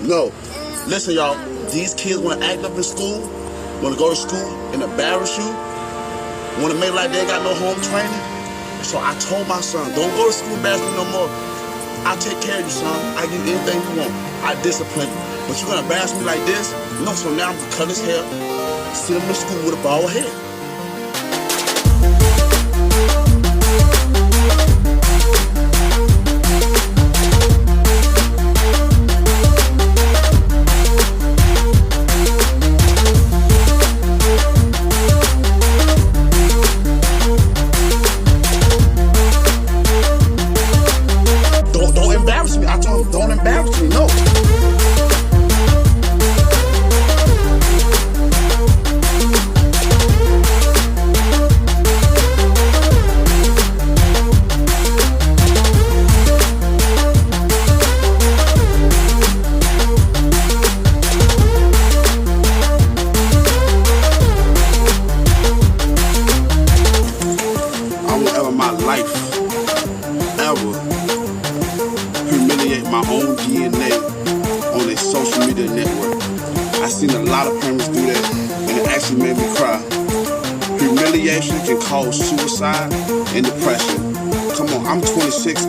No. Listen, y'all. These kids want to act up in school, want to go to school and embarrass you, want to make like they got no home training. So I told my son, don't go to school and embarrass me no more. I'll take care of you, son. I give you anything you want. I discipline you. But you're going to embarrass me like this? No, so now I'm going to cut his hair, send him to school with a bald head. Don't embarrass me. I told him, don't embarrass me. No. I will ever my life ever humiliate my own DNA on a social media network. I seen a lot of parents do that, and it actually made me cry. Humiliation can cause suicide and depression. Come on, I'm 26.